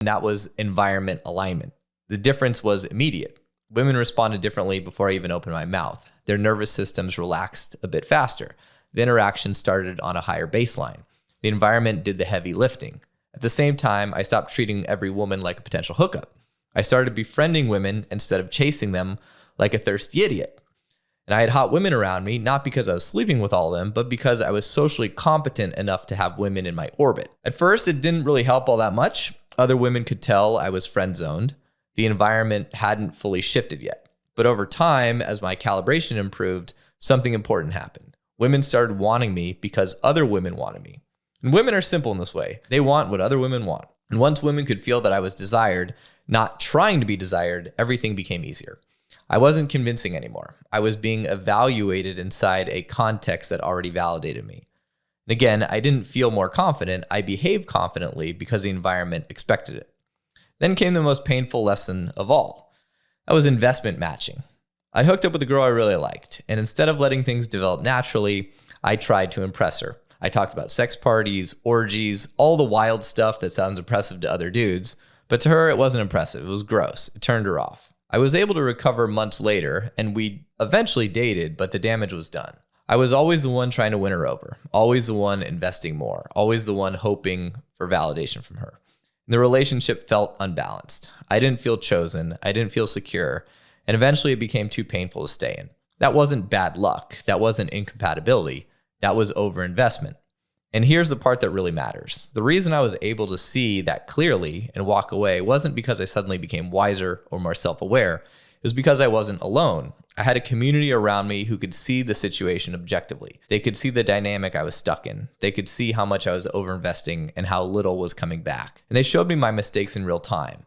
and that was environment alignment. The difference was immediate. Women responded differently before I even opened my mouth. Their nervous systems relaxed a bit faster. The interaction started on a higher baseline. The environment did the heavy lifting. At the same time, I stopped treating every woman like a potential hookup. I started befriending women instead of chasing them like a thirsty idiot. And I had hot women around me, not because I was sleeping with all of them, but because I was socially competent enough to have women in my orbit. At first, it didn't really help all that much. Other women could tell I was friend-zoned. The environment hadn't fully shifted yet. But over time, as my calibration improved, something important happened. Women started wanting me because other women wanted me. And women are simple in this way. They want what other women want. And once women could feel that I was desired, not trying to be desired, everything became easier. I wasn't convincing anymore. I was being evaluated inside a context that already validated me. And again, I didn't feel more confident. I behaved confidently because the environment expected it. Then came the most painful lesson of all. That was investment matching. I hooked up with a girl I really liked, and instead of letting things develop naturally, I tried to impress her. I talked about sex parties, orgies, all the wild stuff that sounds impressive to other dudes, but to her, it wasn't impressive. It was gross. It turned her off. I was able to recover months later, and we eventually dated, but the damage was done. I was always the one trying to win her over, always the one investing more, always the one hoping for validation from her. The relationship felt unbalanced. I didn't feel chosen. I didn't feel secure. And eventually it became too painful to stay in. That wasn't bad luck. That wasn't incompatibility. That was overinvestment. And here's the part that really matters. The reason I was able to see that clearly and walk away wasn't because I suddenly became wiser or more self-aware. It was because I wasn't alone. I had a community around me who could see the situation objectively. They could see the dynamic I was stuck in. They could see how much I was overinvesting and how little was coming back. And they showed me my mistakes in real time.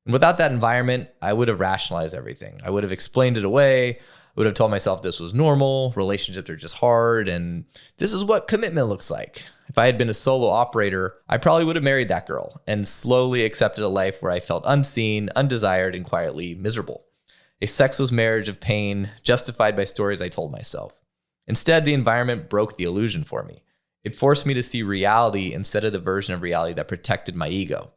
And without that environment, I would have rationalized everything. I would have explained it away. I would have told myself this was normal, relationships are just hard, and this is what commitment looks like. If I had been a solo operator, I probably would have married that girl and slowly accepted a life where I felt unseen, undesired, and quietly miserable. A sexless marriage of pain justified by stories I told myself. Instead, the environment broke the illusion for me. It forced me to see reality instead of the version of reality that protected my ego.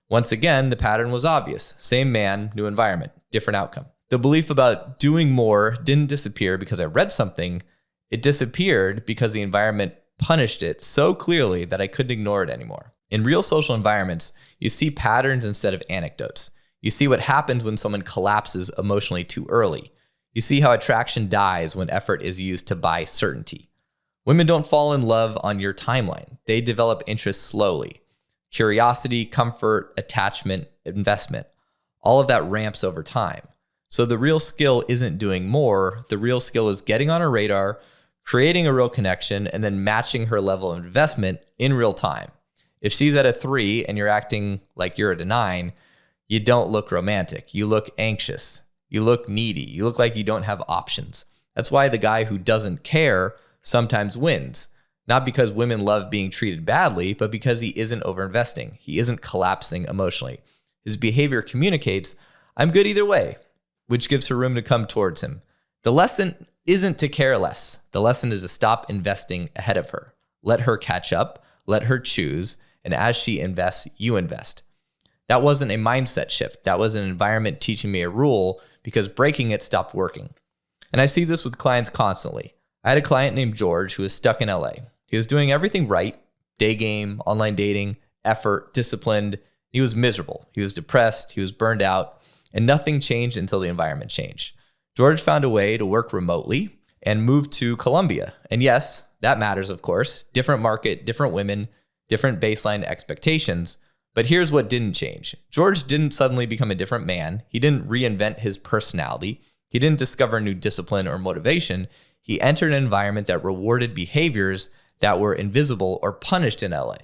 Once again, the pattern was obvious. Same man, new environment, different outcome. The belief about doing more didn't disappear because I read something. It disappeared because the environment punished it so clearly that I couldn't ignore it anymore. In real social environments, you see patterns instead of anecdotes. You see what happens when someone collapses emotionally too early. You see how attraction dies when effort is used to buy certainty. Women don't fall in love on your timeline. They develop interest slowly. Curiosity, comfort, attachment, investment, all of that ramps over time. So the real skill isn't doing more. The real skill is getting on her radar, creating a real connection, and then matching her level of investment in real time. If she's at a 3 and you're acting like you're at a 9, you don't look romantic. You look anxious. You look needy. You look like you don't have options. That's why the guy who doesn't care sometimes wins. Not because women love being treated badly, but because he isn't overinvesting. He isn't collapsing emotionally. His behavior communicates, I'm good either way, which gives her room to come towards him. The lesson isn't to care less. The lesson is to stop investing ahead of her. Let her catch up. Let her choose. And as she invests, you invest. That wasn't a mindset shift. That was an environment teaching me a rule because breaking it stopped working. And I see this with clients constantly. I had a client named George who was stuck in LA. He was doing everything right, day game, online dating, effort, disciplined. He was miserable. He was depressed. He was burned out. And nothing changed until the environment changed. George found a way to work remotely and moved to Colombia. And yes, that matters, of course. Different market, different women, different baseline expectations. But here's what didn't change. George didn't suddenly become a different man. He didn't reinvent his personality. He didn't discover new discipline or motivation. He entered an environment that rewarded behaviors that were invisible or punished in LA.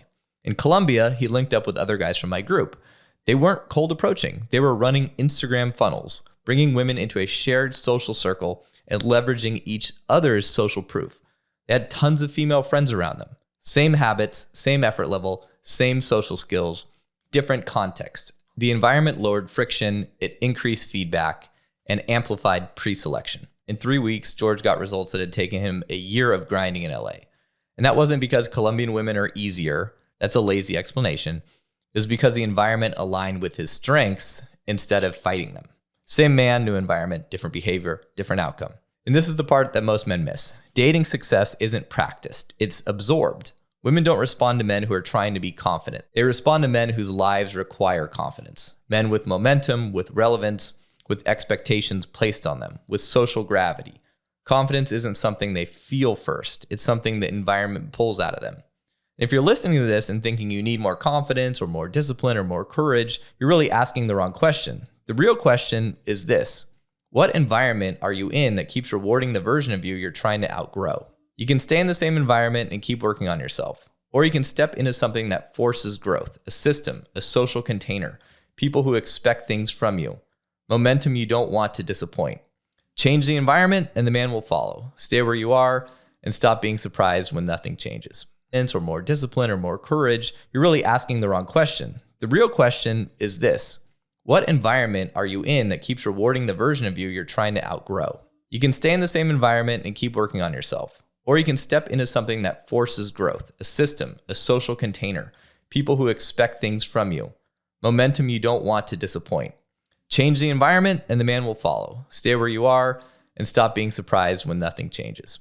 In Colombia, he linked up with other guys from my group. They weren't cold approaching. They were running Instagram funnels, bringing women into a shared social circle and leveraging each other's social proof. They had tons of female friends around them. Same habits, same effort level, same social skills, different context. The environment lowered friction, it increased feedback, and amplified pre-selection. In 3 weeks, George got results that had taken him a year of grinding in LA. And that wasn't because Colombian women are easier. That's a lazy explanation. It was because the environment aligned with his strengths instead of fighting them. Same man, new environment, different behavior, different outcome. And this is the part that most men miss. Dating success isn't practiced, it's absorbed. Women don't respond to men who are trying to be confident. They respond to men whose lives require confidence. Men with momentum, with relevance, with expectations placed on them, with social gravity. Confidence isn't something they feel first. It's something the environment pulls out of them. If you're listening to this and thinking you need more confidence or more discipline or more courage, you're really asking the wrong question. The real question is this: what environment are you in that keeps rewarding the version of you you're trying to outgrow? You can stay in the same environment and keep working on yourself. Or you can step into something that forces growth, a system, a social container, people who expect things from you, momentum you don't want to disappoint. Change the environment and the man will follow. Stay where you are and stop being surprised when nothing changes. Or more discipline or more courage, you're really asking the wrong question. The real question is this: what environment are you in that keeps rewarding the version of you you're trying to outgrow? You can stay in the same environment and keep working on yourself. Or you can step into something that forces growth, a system, a social container, people who expect things from you, momentum you don't want to disappoint. Change the environment and the man will follow. Stay where you are and stop being surprised when nothing changes.